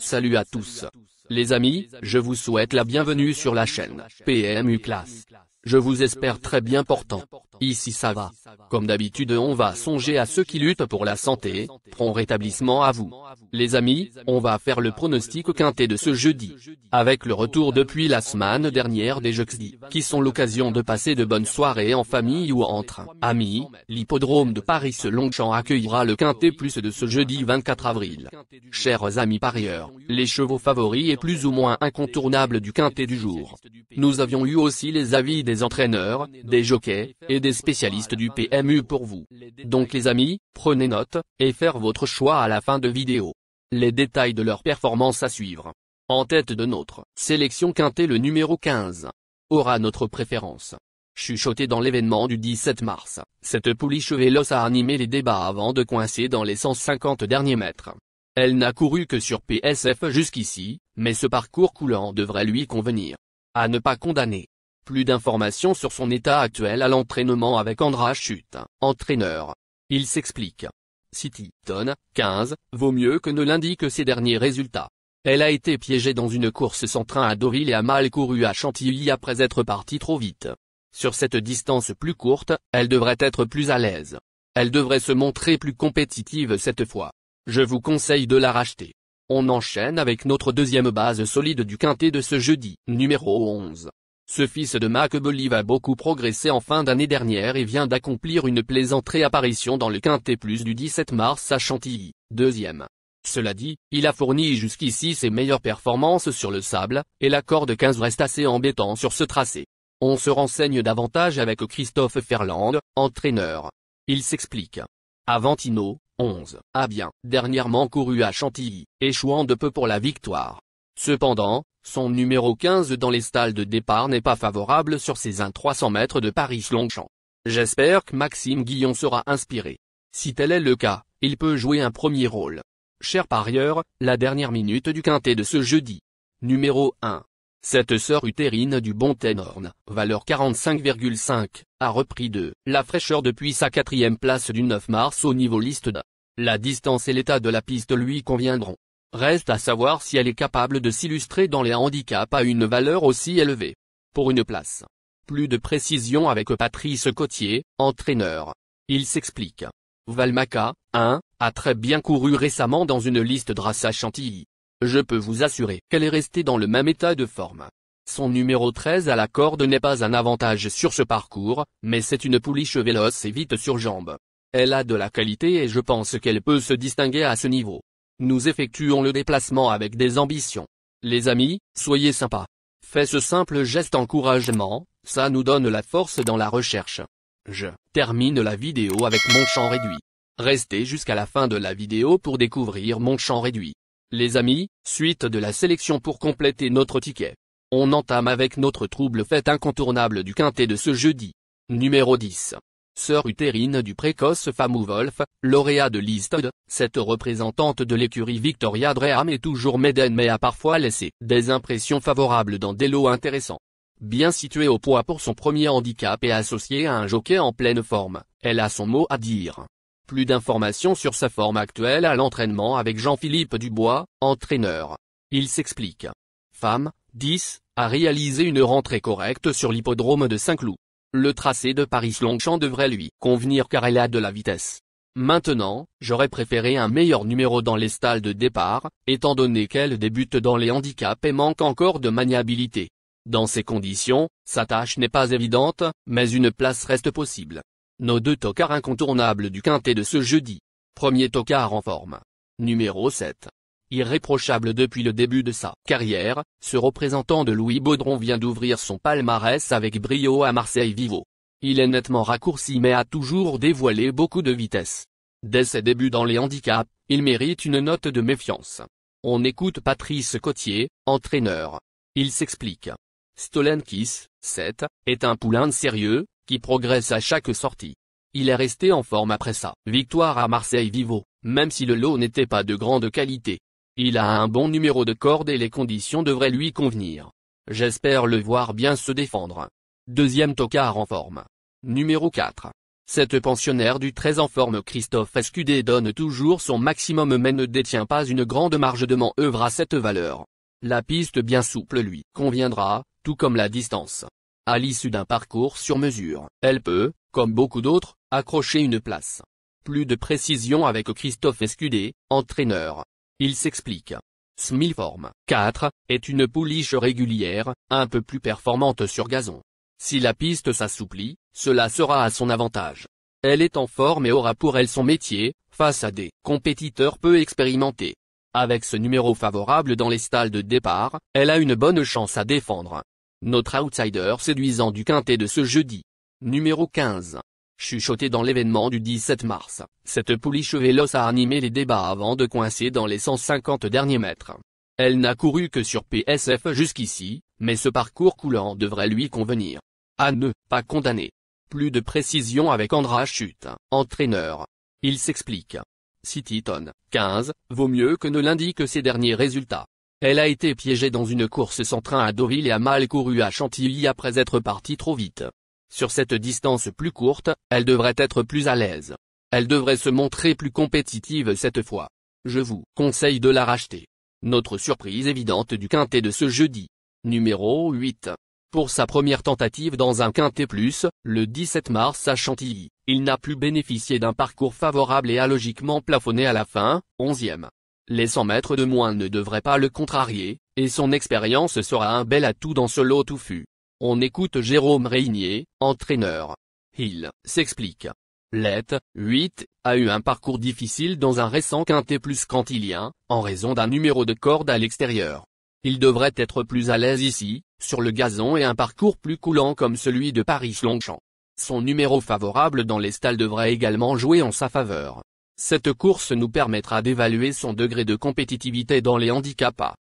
Salut à tous. Les amis, je vous souhaite la bienvenue sur la chaîne PMU Classe. Je vous espère très bien portant. Ici ça va. Comme d'habitude on va songer à ceux qui luttent pour la santé, prompt rétablissement à vous. Les amis, on va faire le pronostic quintet de ce jeudi. Avec le retour depuis la semaine dernière des jeudis, qui sont l'occasion de passer de bonnes soirées en famille ou entre amis, l'hippodrome de Paris-Longchamp accueillera le quintet plus de ce jeudi 24 avril. Chers amis parieurs, les chevaux favoris et plus ou moins incontournables du quintet du jour. Nous avions eu aussi les avis des entraîneurs, des jockeys, et des spécialistes du PMU pour vous. Donc les amis, prenez note, et faire votre choix à la fin de vidéo. Les détails de leur performance à suivre. En tête de notre sélection quintet, le numéro 15 aura notre préférence. Chuchotée dans l'événement du 17 mars, cette pouliche véloce a animé les débats avant de coincer dans les 150 derniers mètres. Elle n'a couru que sur PSF jusqu'ici, mais ce parcours coulant devrait lui convenir. À ne pas condamner. Plus d'informations sur son état actuel à l'entraînement avec Andras Chute, entraîneur. Il s'explique. Cityton, 15, vaut mieux que ne l'indiquent ses derniers résultats. Elle a été piégée dans une course sans train à Deauville et a mal couru à Chantilly après être partie trop vite. Sur cette distance plus courte, elle devrait être plus à l'aise. Elle devrait se montrer plus compétitive cette fois. Je vous conseille de la racheter. On enchaîne avec notre deuxième base solide du quintet de ce jeudi, numéro 11. Ce fils de Mac Believe a beaucoup progressé en fin d'année dernière et vient d'accomplir une plaisante réapparition dans le quintet plus du 17 mars à Chantilly, deuxième. Cela dit, il a fourni jusqu'ici ses meilleures performances sur le sable, et la corde 15 reste assez embêtant sur ce tracé. On se renseigne davantage avec Christophe Ferland, entraîneur. Il s'explique. Avantino, 11, a bien dernièrement couru à Chantilly, échouant de peu pour la victoire. Cependant, son numéro 15 dans les stalles de départ n'est pas favorable sur ses 300 mètres de Paris-Longchamp. J'espère que Maxime Guillon sera inspiré. Si tel est le cas, il peut jouer un premier rôle. Chers parieurs, la dernière minute du quintet de ce jeudi. Numéro 1. Cette sœur utérine du bon Ténorne, valeur 45,5, a repris de la fraîcheur depuis sa 4e place du 9 mars au niveau liste D. La distance et l'état de la piste lui conviendront. Reste à savoir si elle est capable de s'illustrer dans les handicaps à une valeur aussi élevée. Pour une place. Plus de précision avec Patrice Cotier, entraîneur. Il s'explique. Valmaca, 1, a très bien couru récemment dans une liste Drass à Chantilly. Je peux vous assurer qu'elle est restée dans le même état de forme. Son numéro 13 à la corde n'est pas un avantage sur ce parcours, mais c'est une pouliche véloce et vite sur jambes. Elle a de la qualité et je pense qu'elle peut se distinguer à ce niveau. Nous effectuons le déplacement avec des ambitions. Les amis, soyez sympas. Faites ce simple geste encouragement, ça nous donne la force dans la recherche. Je termine la vidéo avec mon champ réduit. Restez jusqu'à la fin de la vidéo pour découvrir mon champ réduit. Les amis, suite de la sélection pour compléter notre ticket. On entame avec notre trouble fête incontournable du quintet de ce jeudi. Numéro 10. Sœur utérine du précoce Famou Wolf, lauréat de liste D, cette représentante de l'écurie Victoria Dreham est toujours médaine mais a parfois laissé des impressions favorables dans des lots intéressants. Bien située au poids pour son premier handicap et associée à un jockey en pleine forme, elle a son mot à dire. Plus d'informations sur sa forme actuelle à l'entraînement avec Jean-Philippe Dubois, entraîneur. Il s'explique. Femme, 10, a réalisé une rentrée correcte sur l'hippodrome de Saint-Cloud. Le tracé de Paris-Longchamp devrait lui convenir car elle a de la vitesse. Maintenant, j'aurais préféré un meilleur numéro dans les stalles de départ, étant donné qu'elle débute dans les handicaps et manque encore de maniabilité. Dans ces conditions, sa tâche n'est pas évidente, mais une place reste possible. Nos deux tocards incontournables du quintet de ce jeudi. Premier tocard en forme. Numéro 7. Irréprochable depuis le début de sa carrière, ce représentant de Louis Baudron vient d'ouvrir son palmarès avec brio à Marseille-Vivo. Il est nettement raccourci mais a toujours dévoilé beaucoup de vitesse. Dès ses débuts dans les handicaps, il mérite une note de méfiance. On écoute Patrice Cotier, entraîneur. Il s'explique. Stolenkis, 7, est un poulain de sérieux, qui progresse à chaque sortie. Il est resté en forme après sa victoire à Marseille-Vivo, même si le lot n'était pas de grande qualité. Il a un bon numéro de corde et les conditions devraient lui convenir. J'espère le voir bien se défendre. Deuxième tocard en forme. Numéro 4. Cette pensionnaire du très en forme Christophe Escudé donne toujours son maximum mais ne détient pas une grande marge de manœuvre à cette valeur. La piste bien souple lui conviendra, tout comme la distance. À l'issue d'un parcours sur mesure, elle peut, comme beaucoup d'autres, accrocher une place. Plus de précision avec Christophe Escudé, entraîneur. Il s'explique. Smilform 4 est une pouliche régulière, un peu plus performante sur gazon. Si la piste s'assouplit, cela sera à son avantage. Elle est en forme et aura pour elle son métier, face à des compétiteurs peu expérimentés. Avec ce numéro favorable dans les stalles de départ, elle a une bonne chance à défendre. Notre outsider séduisant du quintet de ce jeudi. Numéro 15. Chuchotée dans l'événement du 17 mars, cette pouliche véloce a animé les débats avant de coincer dans les 150 derniers mètres. Elle n'a couru que sur PSF jusqu'ici, mais ce parcours coulant devrait lui convenir. À ne pas condamner. Plus de précision avec Andra Chute, entraîneur. Il s'explique. Cityton 15 vaut mieux que ne l'indiquent ses derniers résultats. Elle a été piégée dans une course sans train à Deauville et a mal couru à Chantilly après être partie trop vite. Sur cette distance plus courte, elle devrait être plus à l'aise. Elle devrait se montrer plus compétitive cette fois. Je vous conseille de la racheter. Notre surprise évidente du quintet de ce jeudi. Numéro 8. Pour sa première tentative dans un quintet plus, le 17 mars à Chantilly, il n'a plus bénéficié d'un parcours favorable et a logiquement plafonné à la fin, 11e. Les 100 mètres de moins ne devraient pas le contrarier, et son expérience sera un bel atout dans ce lot touffu. On écoute Jérôme Régnier, entraîneur. Il s'explique. Let 8 a eu un parcours difficile dans un récent quintet plus cantilien, en raison d'un numéro de corde à l'extérieur. Il devrait être plus à l'aise ici, sur le gazon et un parcours plus coulant comme celui de Paris-Longchamp. Son numéro favorable dans les stalles devrait également jouer en sa faveur. Cette course nous permettra d'évaluer son degré de compétitivité dans les handicaps.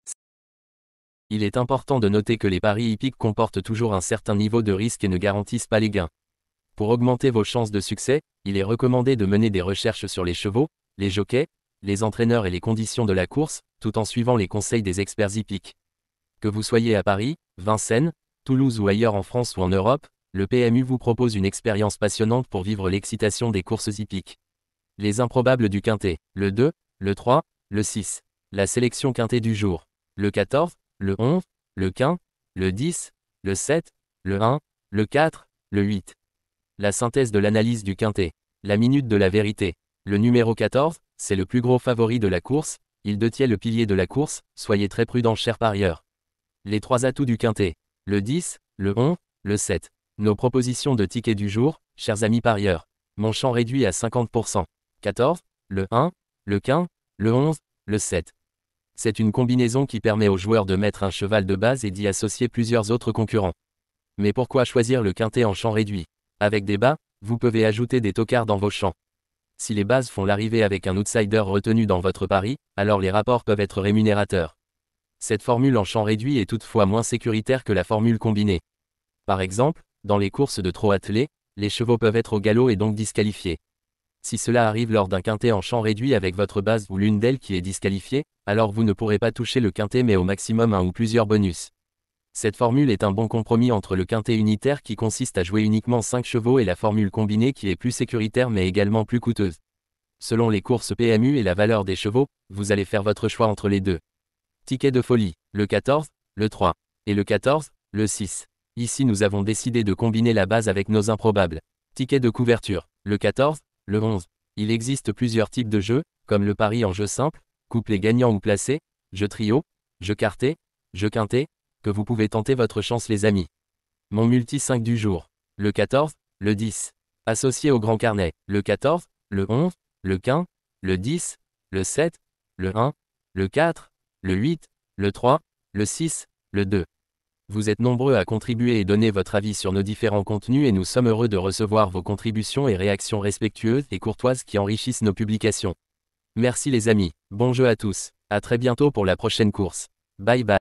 Il est important de noter que les paris hippiques comportent toujours un certain niveau de risque et ne garantissent pas les gains. Pour augmenter vos chances de succès, il est recommandé de mener des recherches sur les chevaux, les jockeys, les entraîneurs et les conditions de la course, tout en suivant les conseils des experts hippiques. Que vous soyez à Paris, Vincennes, Toulouse ou ailleurs en France ou en Europe, le PMU vous propose une expérience passionnante pour vivre l'excitation des courses hippiques. Les improbables du quintet, le 2, le 3, le 6. La sélection quintet du jour, le 14, le 11, le 15, le 10, le 7, le 1, le 4, le 8. La synthèse de l'analyse du quintet, la minute de la vérité. Le numéro 14, c'est le plus gros favori de la course, il détient le pilier de la course, soyez très prudents chers parieurs. Les 3 atouts du quintet, le 10, le 11, le 7. Nos propositions de tickets du jour, chers amis parieurs. Mon champ réduit à 50%. 14, le 1, le 15, le 11, le 7. C'est une combinaison qui permet aux joueurs de mettre un cheval de base et d'y associer plusieurs autres concurrents. Mais pourquoi choisir le quintet en champ réduit? Avec des bas, vous pouvez ajouter des tocards dans vos champs. Si les bases font l'arrivée avec un outsider retenu dans votre pari, alors les rapports peuvent être rémunérateurs. Cette formule en champ réduit est toutefois moins sécuritaire que la formule combinée. Par exemple, dans les courses de trot attelé, les chevaux peuvent être au galop et donc disqualifiés. Si cela arrive lors d'un quintet en champ réduit avec votre base ou l'une d'elles qui est disqualifiée, alors vous ne pourrez pas toucher le quintet mais au maximum un ou plusieurs bonus. Cette formule est un bon compromis entre le quintet unitaire qui consiste à jouer uniquement 5 chevaux et la formule combinée qui est plus sécuritaire mais également plus coûteuse. Selon les courses PMU et la valeur des chevaux, vous allez faire votre choix entre les deux. Ticket de folie, le 14, le 3, et le 14, le 6. Ici nous avons décidé de combiner la base avec nos improbables. Ticket de couverture, le 14, le 11. Il existe plusieurs types de jeux, comme le pari en jeu simple, couplet gagnant ou placé, jeu trio, jeu quarté, jeu quintet, que vous pouvez tenter votre chance les amis. Mon multi 5 du jour, le 14, le 10. Associé au grand carnet, le 14, le 11, le 15, le 10, le 7, le 1, le 4, le 8, le 3, le 6, le 2. Vous êtes nombreux à contribuer et donner votre avis sur nos différents contenus et nous sommes heureux de recevoir vos contributions et réactions respectueuses et courtoises qui enrichissent nos publications. Merci les amis, bon jeu à tous, à très bientôt pour la prochaine course. Bye bye.